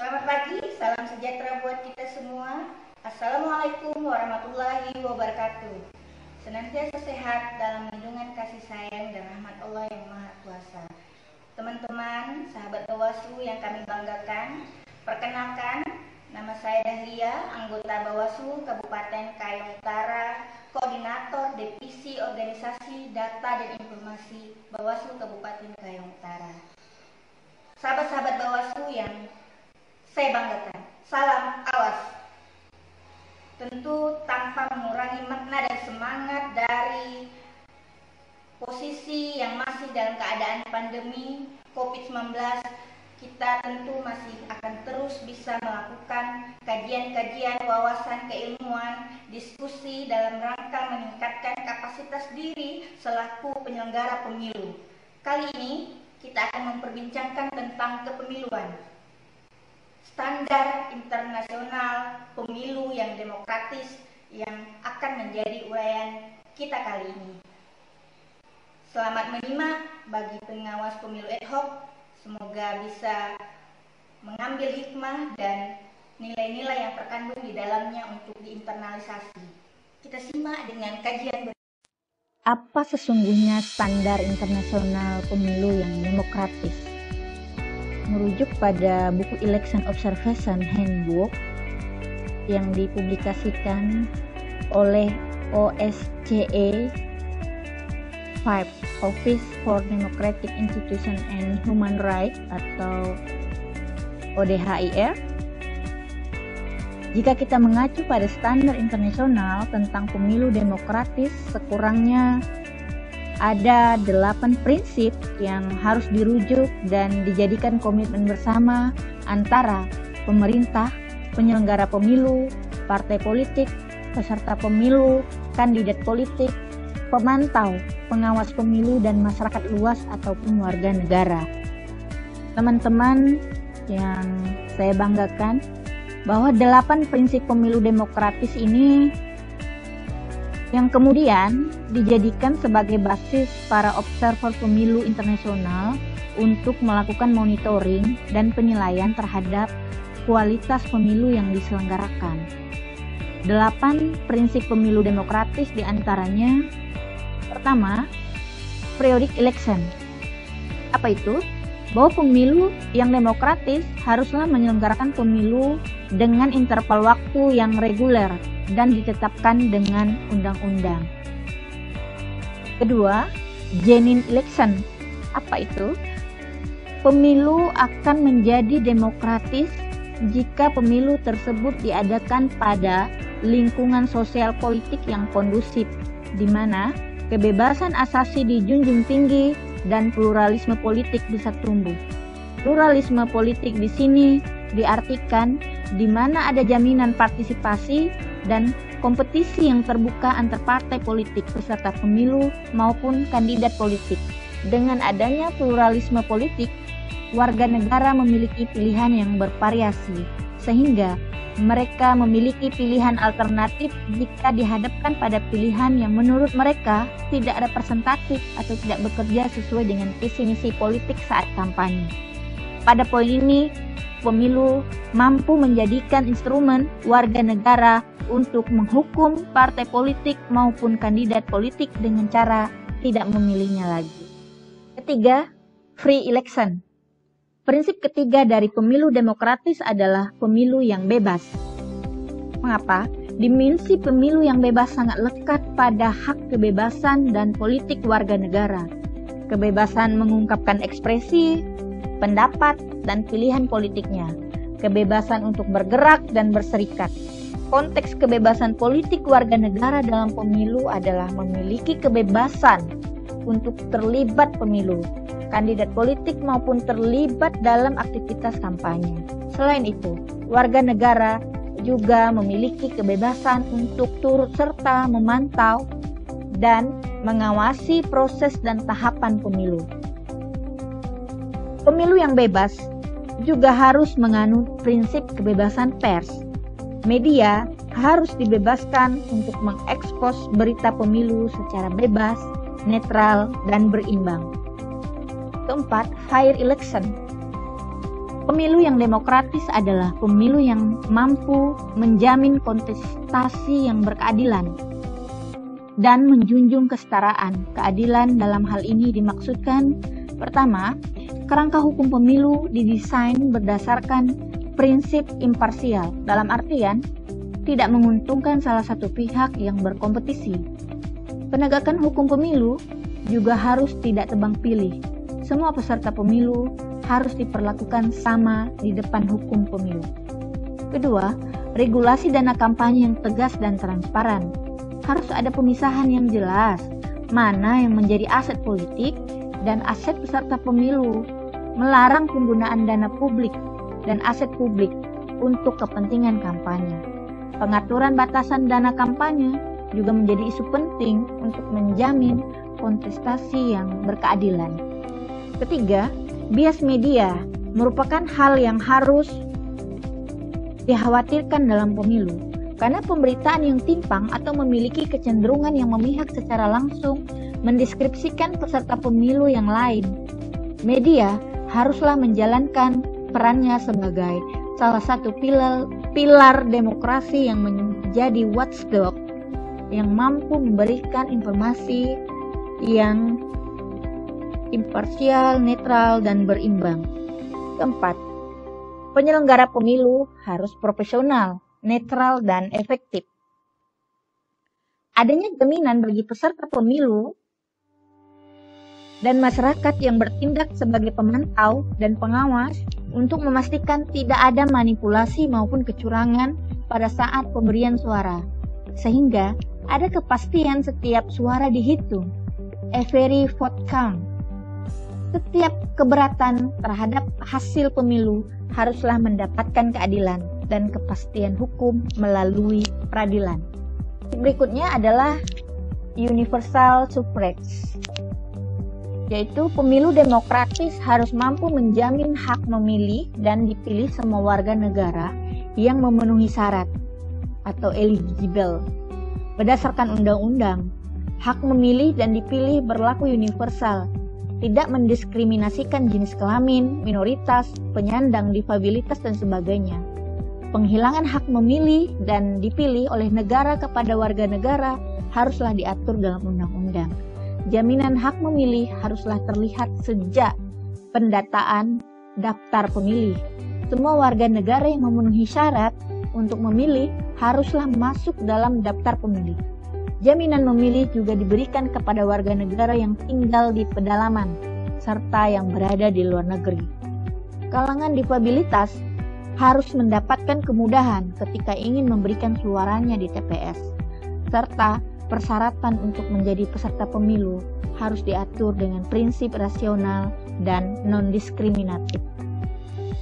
Selamat pagi, salam sejahtera buat kita semua. Assalamualaikum warahmatullahi wabarakatuh. Senantiasa sehat dalam lindungan kasih sayang dan rahmat Allah yang Maha Kuasa. Teman-teman, sahabat Bawaslu yang kami banggakan, perkenalkan, nama saya Dahlia, anggota Bawaslu Kabupaten Kayong Utara, Koordinator Divisi Organisasi Data dan Informasi Bawaslu Kabupaten Kayong Utara. Sahabat-sahabat Bawaslu yang saya banggakan, salam awas. Tentu tanpa mengurangi makna dan semangat dari posisi yang masih dalam keadaan pandemi COVID-19, kita tentu masih akan terus bisa melakukan kajian-kajian wawasan keilmuan, diskusi dalam rangka meningkatkan kapasitas diri selaku penyelenggara pemilu. Kali ini kita akan memperbincangkan tentang kepemiluan. Standar internasional pemilu yang demokratis yang akan menjadi uraian kita kali ini. Selamat menyimak bagi pengawas pemilu ad hoc. Semoga bisa mengambil hikmah dan nilai-nilai yang terkandung di dalamnya untuk diinternalisasi. Kita simak dengan kajian Apa sesungguhnya standar internasional pemilu yang demokratis? Merujuk pada buku Election Observation Handbook yang dipublikasikan oleh OSCE 5 Office for Democratic Institutions and Human Rights atau ODHIR. Jika kita mengacu pada standar internasional tentang pemilu demokratis, sekurangnya ada 8 prinsip yang harus dirujuk dan dijadikan komitmen bersama antara pemerintah, penyelenggara pemilu, partai politik, peserta pemilu, kandidat politik, pemantau, pengawas pemilu, dan masyarakat luas ataupun warga negara. Teman-teman yang saya banggakan, bahwa 8 prinsip pemilu demokratis ini yang kemudian dijadikan sebagai basis para observer pemilu internasional untuk melakukan monitoring dan penilaian terhadap kualitas pemilu yang diselenggarakan. 8 prinsip pemilu demokratis diantaranya, pertama, periodic election. Apa itu? Bahwa pemilu yang demokratis haruslah menyelenggarakan pemilu dengan interval waktu yang reguler dan ditetapkan dengan undang-undang. Kedua, genuine election. Apa itu? Pemilu akan menjadi demokratis jika pemilu tersebut diadakan pada lingkungan sosial politik yang kondusif, di mana kebebasan asasi dijunjung tinggi dan pluralisme politik bisa tumbuh. Pluralisme politik di sini diartikan di mana ada jaminan partisipasi dan kompetisi yang terbuka antar partai politik peserta pemilu maupun kandidat politik. Dengan adanya pluralisme politik, warga negara memiliki pilihan yang bervariasi, sehingga mereka memiliki pilihan alternatif jika dihadapkan pada pilihan yang menurut mereka tidak representatif atau tidak bekerja sesuai dengan visi misi politik saat kampanye. Pada poin ini, pemilu mampu menjadikan instrumen warga negara untuk menghukum partai politik maupun kandidat politik dengan cara tidak memilihnya lagi. Ketiga, free election. Prinsip ketiga dari pemilu demokratis adalah pemilu yang bebas. Mengapa? Dimensi pemilu yang bebas sangat lekat pada hak kebebasan dan politik warga negara. Kebebasan mengungkapkan ekspresi, pendapat, dan pilihan politiknya. Kebebasan untuk bergerak dan berserikat. Konteks kebebasan politik warga negara dalam pemilu adalah memiliki kebebasan untuk terlibat pemilu, kandidat politik maupun terlibat dalam aktivitas kampanye. Selain itu, warga negara juga memiliki kebebasan untuk turut serta memantau dan mengawasi proses dan tahapan pemilu. Pemilu yang bebas juga harus menganut prinsip kebebasan pers. Media harus dibebaskan untuk mengekspos berita pemilu secara bebas, netral, dan berimbang. Keempat, fair election. Pemilu yang demokratis adalah pemilu yang mampu menjamin kontestasi yang berkeadilan dan menjunjung kesetaraan. Keadilan dalam hal ini dimaksudkan, pertama, kerangka hukum pemilu didesain berdasarkan prinsip imparsial, dalam artian tidak menguntungkan salah satu pihak yang berkompetisi. Penegakan hukum pemilu juga harus tidak tebang pilih. Semua peserta pemilu harus diperlakukan sama di depan hukum pemilu. Kedua, regulasi dana kampanye yang tegas dan transparan. Harus ada pemisahan yang jelas, mana yang menjadi aset politik dan aset peserta pemilu, melarang penggunaan dana publik dan aset publik untuk kepentingan kampanye. Pengaturan batasan dana kampanye juga menjadi isu penting untuk menjamin kontestasi yang berkeadilan. Ketiga, bias media merupakan hal yang harus dikhawatirkan dalam pemilu, karena pemberitaan yang timpang atau memiliki kecenderungan yang memihak secara langsung mendeskripsikan peserta pemilu yang lain. Media haruslah menjalankan perannya sebagai salah satu pilar demokrasi yang menjadi watchdog yang mampu memberikan informasi yang imparsial, netral, dan berimbang. Keempat, penyelenggara pemilu harus profesional, netral, dan efektif. Adanya jaminan bagi peserta pemilu dan masyarakat yang bertindak sebagai pemantau dan pengawas untuk memastikan tidak ada manipulasi maupun kecurangan pada saat pemberian suara, sehingga ada kepastian setiap suara dihitung. Every vote count. Setiap keberatan terhadap hasil pemilu haruslah mendapatkan keadilan dan kepastian hukum melalui peradilan. Berikutnya adalah universal suffrage, yaitu pemilu demokratis harus mampu menjamin hak memilih dan dipilih semua warga negara yang memenuhi syarat atau eligible. Berdasarkan undang-undang, hak memilih dan dipilih berlaku universal, tidak mendiskriminasikan jenis kelamin, minoritas, penyandang difabilitas, dan sebagainya. Penghilangan hak memilih dan dipilih oleh negara kepada warga negara haruslah diatur dalam undang-undang. Jaminan hak memilih haruslah terlihat sejak pendataan daftar pemilih. Semua warga negara yang memenuhi syarat untuk memilih haruslah masuk dalam daftar pemilih. Jaminan memilih juga diberikan kepada warga negara yang tinggal di pedalaman serta yang berada di luar negeri. Kalangan difabilitas harus mendapatkan kemudahan ketika ingin memberikan suaranya di TPS, serta persyaratan untuk menjadi peserta pemilu harus diatur dengan prinsip rasional dan non-diskriminatif.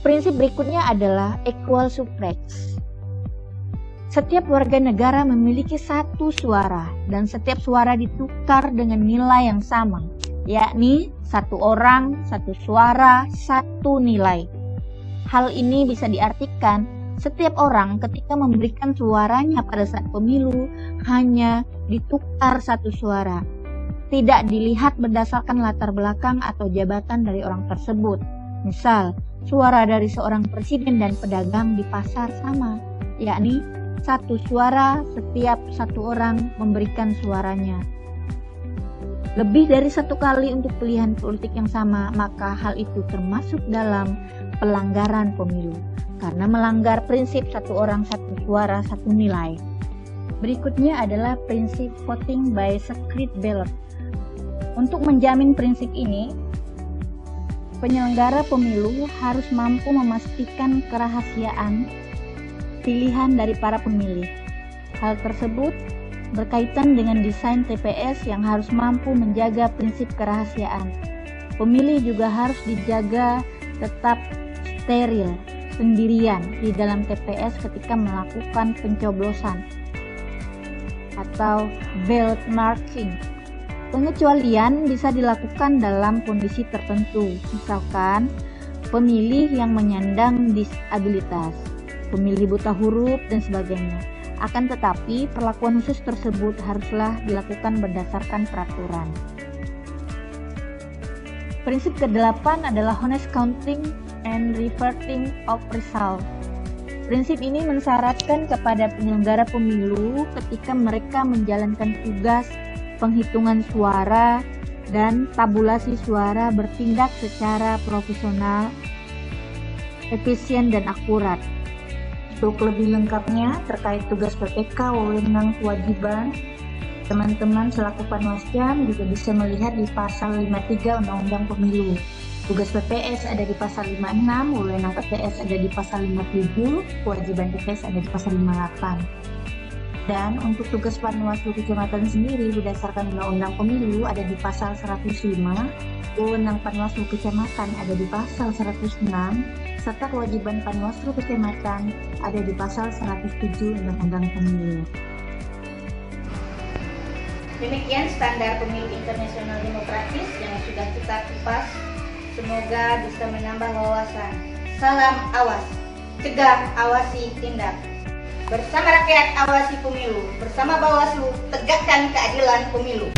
Prinsip berikutnya adalah equal suffrage. Setiap warga negara memiliki satu suara dan setiap suara ditukar dengan nilai yang sama, yakni satu orang, satu suara, satu nilai. Hal ini bisa diartikan setiap orang ketika memberikan suaranya pada saat pemilu hanya ditukar satu suara. Tidak dilihat berdasarkan latar belakang atau jabatan dari orang tersebut. Misal, suara dari seorang presiden dan pedagang di pasar sama, yakni satu suara setiap satu orang memberikan suaranya. Lebih dari satu kali untuk pilihan politik yang sama, maka hal itu termasuk dalam pelanggaran pemilu, karena melanggar prinsip satu orang satu suara satu nilai. Berikutnya adalah prinsip voting by secret ballot. Untuk menjamin prinsip ini, penyelenggara pemilu harus mampu memastikan kerahasiaan pilihan dari para pemilih. Hal tersebut berkaitan dengan desain TPS yang harus mampu menjaga prinsip kerahasiaan. Pemilih juga harus dijaga tetap steril, sendirian di dalam TPS ketika melakukan pencoblosan atau ballot marking. Pengecualian bisa dilakukan dalam kondisi tertentu, misalkan pemilih yang menyandang disabilitas, pemilih buta huruf, dan sebagainya. Akan tetapi, perlakuan khusus tersebut haruslah dilakukan berdasarkan peraturan. Prinsip ke-8 adalah honest counting and reverting of result. Prinsip ini mensyaratkan kepada penyelenggara pemilu ketika mereka menjalankan tugas penghitungan suara dan tabulasi suara bertindak secara profesional, efisien, dan akurat. Untuk lebih lengkapnya terkait tugas PPK, wewenang, kewajiban, teman-teman selaku Panwascam juga bisa melihat di pasal 53 Undang-Undang Pemilu. Tugas PPS ada di pasal 56, wewenang PPS ada di pasal 57, kewajiban PPS ada di pasal 58. Dan untuk tugas Panwaslu Kecamatan sendiri berdasarkan Undang-Undang Pemilu ada di pasal 105, wewenang Panwaslu Kecamatan ada di pasal 106, serta kewajiban Panwaslu Kecamatan ada di pasal 107 Undang-Undang Pemilu. Demikian standar pemilu internasional demokratis yang sudah kita kupas. Semoga bisa menambah wawasan. Salam awas, cegah, awasi, tindak. Bersama rakyat awasi pemilu, bersama Bawaslu tegakkan keadilan pemilu.